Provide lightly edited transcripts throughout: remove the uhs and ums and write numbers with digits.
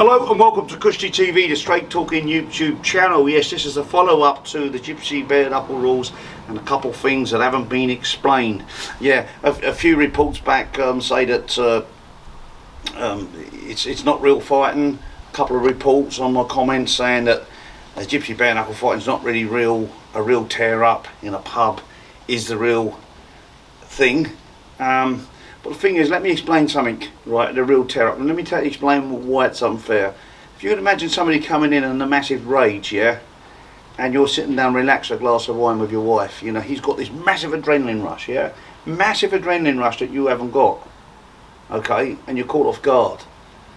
Hello and welcome to Kushti TV, the straight talking YouTube channel. Yes, this is a follow-up to the Gypsy bare knuckle rules and a couple things that haven't been explained. Yeah, a few reports back say that it's not real fighting. A couple of reports on my comments saying that Gypsy bare knuckle fighting is not really a real tear up in a pub is the real thing. But the thing is, let me explain something, right, the real tear up, and let me explain why it's unfair. If you can imagine somebody coming in a massive rage, yeah, and you're sitting down relaxed, a glass of wine with your wife, you know, he's got this massive adrenaline rush, yeah, massive adrenaline rush that you haven't got, okay, and you're caught off guard.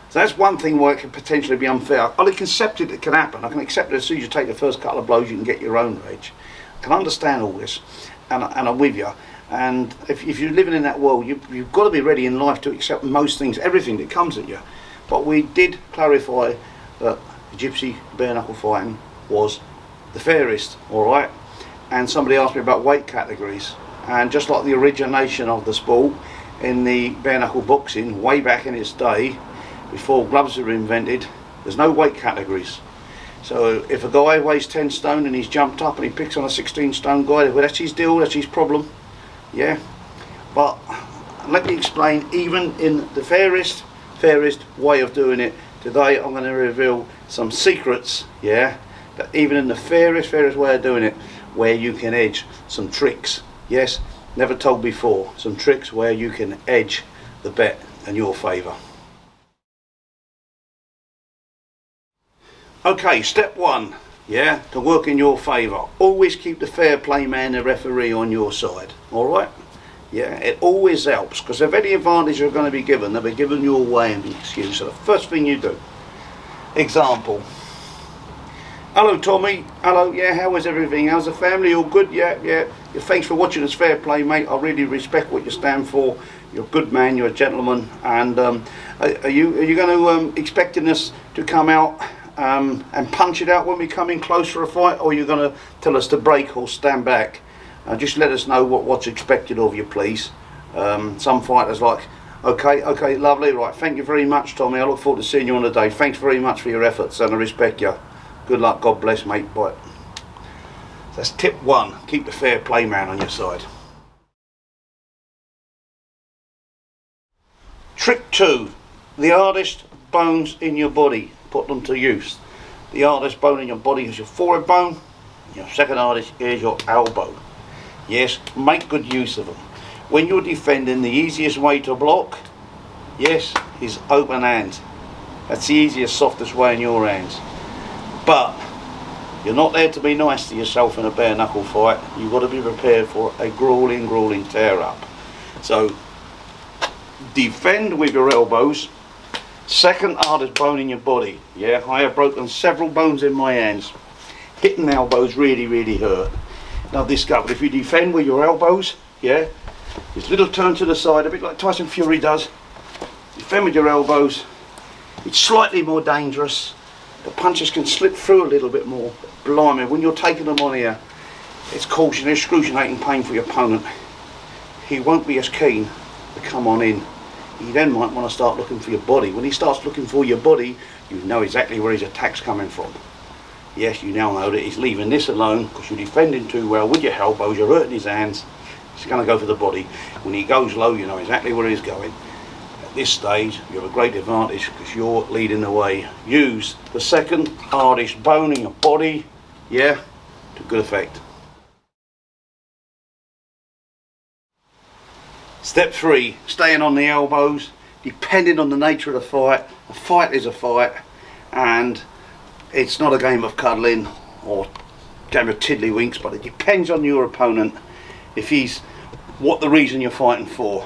So that's one thing why it can potentially be unfair. I can accept it can happen. I can accept it as soon as you take the first couple of blows, you can get your own rage. I can understand all this, and I'm with you. And if you're living in that world, you've got to be ready in life to accept most things, everything that comes at you. But we did clarify that the Gypsy bare knuckle fighting was the fairest, alright? And somebody asked me about weight categories, and just like the origination of the sport in the bare knuckle boxing way back in its day, before gloves were invented, there's no weight categories. So if a guy weighs 10 stone and he's jumped up and he picks on a 16 stone guy, well, that's his deal, that's his problem. Yeah, but let me explain, even in the fairest way of doing it, today I'm going to reveal some secrets, yeah, that even in the fairest way of doing it, where you can edge some tricks, yes, never told before, some tricks where you can edge the bet in your favour. Okay, step one, yeah, to work in your favour, always keep the fair play man, the referee, on your side, alright? Yeah, it always helps, because if any advantage are going to be given, they'll be given your way and be excused. So the first thing you do, example, hello Tommy, hello, yeah, how is everything, how's the family, all good, yeah, thanks for watching this fair play mate, I really respect what you stand for, you're a good man, you're a gentleman, and are you going to expecting us to come out and punch it out when we come in close for a fight, or are you going to tell us to break or stand back? Just let us know what's expected of you, please. Some fighters like, okay, lovely, right, thank you very much Tommy, I look forward to seeing you on the day, thanks very much for your efforts and I respect you, good luck, God bless mate, bye. That's tip one, keep the fair play man on your side. Trick two, the hardest bones in your body, put them to use. The hardest bone in your body is your forehead bone, your second hardest is your elbow. Yes, make good use of them. When you're defending, the easiest way to block, yes, is open hands. That's the easiest, softest way in your hands. But you're not there to be nice to yourself in a bare knuckle fight. You've got to be prepared for a grueling tear up. So defend with your elbows. Second hardest bone in your body. Yeah, I have broken several bones in my hands. Hitting elbows really hurt. Now I've discovered if you defend with your elbows, yeah, this little turn to the side, a bit like Tyson Fury does, defend with your elbows, it's slightly more dangerous, the punches can slip through a little bit more, but blimey, when you're taking them on here, it's causing excruciating pain for your opponent. He won't be as keen to come on in. He then might want to start looking for your body. When he starts looking for your body, you know exactly where his attack's coming from. Yes, you now know that he's leaving this alone because you're defending too well with your elbows, you're hurting his hands. He's going to go for the body. When he goes low, you know exactly where he's going. At this stage, you have a great advantage because you're leading the way. Use the second hardest bone in your body, yeah, to good effect. Step three, staying on the elbows, depending on the nature of the fight. A fight is a fight, and it's not a game of cuddling or game of tiddlywinks, but it depends on your opponent if he's what the reason you're fighting for.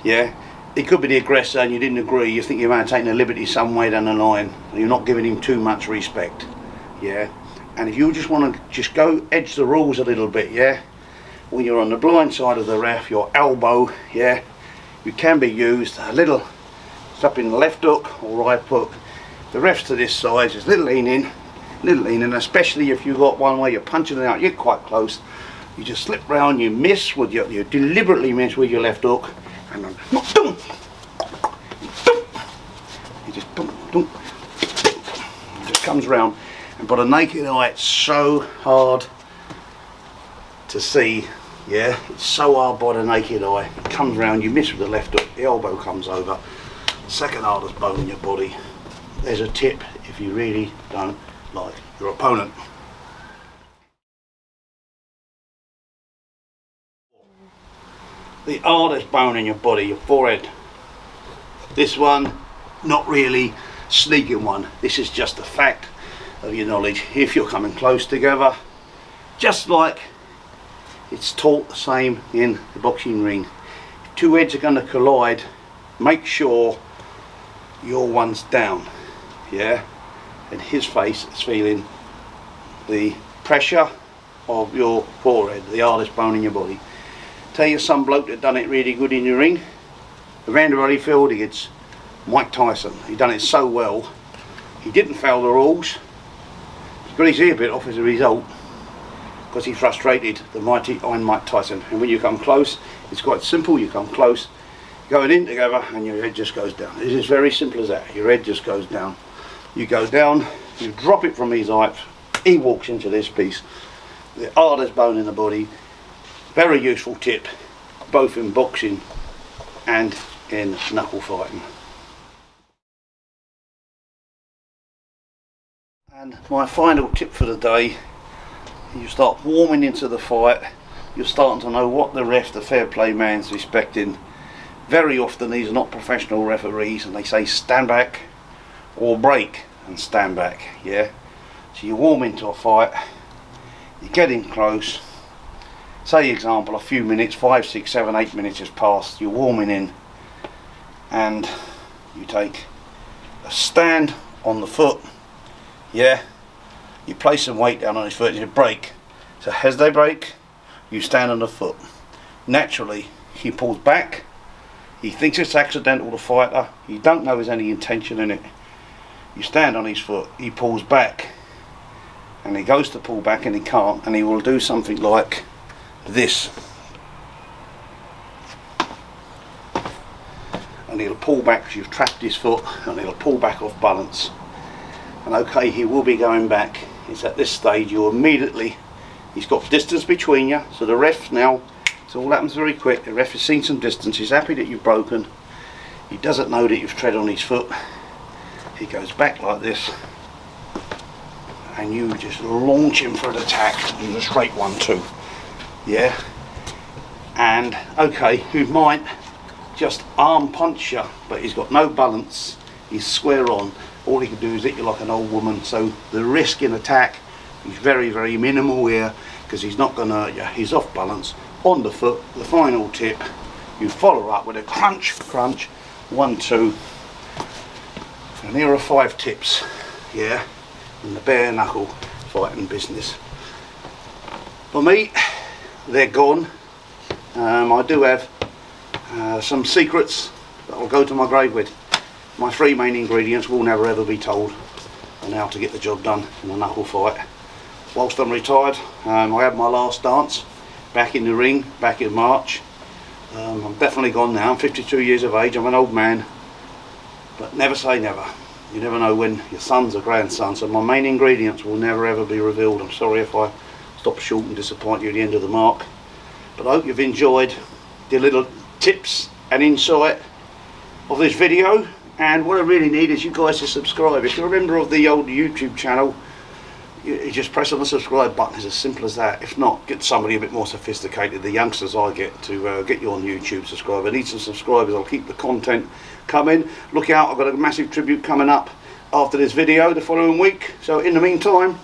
Yeah, he could be the aggressor and you didn't agree, you think you might have taken a liberty some way down the line and you're not giving him too much respect. Yeah, and if you just want to just go edge the rules a little bit, yeah, when you're on the blind side of the ref, your elbow, yeah, you can be used a little, it's up in the left hook or right hook. The ref's to this side, just little lean in, especially if you've got one where you're punching it out, you're quite close. You just slip round, you miss with you deliberately miss with your left hook, and then you just comes round, and by the naked eye it's so hard to see. Yeah, it's so hard by the naked eye. It comes round, you miss with the left hook, the elbow comes over. Second hardest bone in your body. There's a tip if you really don't like your opponent. The hardest bone in your body, your forehead. This one, not really sneaking one. This is just a fact of your knowledge. If you're coming close together, just like it's taught the same in the boxing ring. If two heads are going to collide, make sure your one's down, yeah, and his face is feeling the pressure of your forehead, the hardest bone in your body. Tell you some bloke that done it really good in your ring, around Holyfield, it's Mike Tyson. He done it so well, he didn't fail the rules, he got his ear bit off as a result, because he frustrated the mighty Iron Mike Tyson. And when you come close, it's quite simple. You come close, going in together, and your head just goes down. It is very simple as that. Your head just goes down. You go down, you drop it from his height, he walks into this piece. The hardest bone in the body. Very useful tip, both in boxing and in knuckle fighting. And my final tip for the day, you start warming into the fight, you're starting to know what the ref, the fair play man's respecting. Very often these are not professional referees and they say stand back or break and stand back, yeah. So you warm into a fight, you're getting close, say example a few minutes, 5, 6, 7, 8 minutes has passed, you're warming in and you take a stand on the foot, yeah. You place some weight down on his foot, you break. So as they break, you stand on the foot. Naturally, he pulls back. He thinks it's accidental, the fighter. You don't know there's any intention in it. You stand on his foot, he pulls back. And he goes to pull back and he can't. And he will do something like this. And he'll pull back because you've trapped his foot, and he'll pull back off balance. And okay, he will be going back. It's at this stage you immediately, he's got distance between you, so the ref now, it all happens very quick, the ref has seen some distance, he's happy that you've broken, he doesn't know that you've tread on his foot, he goes back like this, and you just launch him for an attack, and a straight 1-2, yeah, and okay, he might just arm punch you, but he's got no balance, he's square on. All he can do is hit you like an old woman, so the risk in attack is very, very minimal here, because he's not going to hurt you, he's off balance, on the foot. The final tip, you follow up with a crunch, 1-2, and here are 5 tips, yeah, in the bare knuckle fighting business. For me, they're gone. I do have some secrets that I'll go to my grave with. My 3 main ingredients will never ever be told on how to get the job done in a knuckle fight. Whilst I'm retired, I had my last dance back in the ring back in March. I'm definitely gone now, I'm 52 years of age, I'm an old man, but never say never. You never know when your son's or grandson, so my main ingredients will never ever be revealed. I'm sorry if I stop short and disappoint you at the end of the mark, but I hope you've enjoyed the little tips and insight of this video. And what I really need is you guys to subscribe. If you're a member of the old YouTube channel, you just press on the subscribe button. It's as simple as that. If not, get somebody a bit more sophisticated, the youngsters I get, to get you on YouTube, subscribe. I need some subscribers. I'll keep the content coming. Look out, I've got a massive tribute coming up after this video the following week. So in the meantime,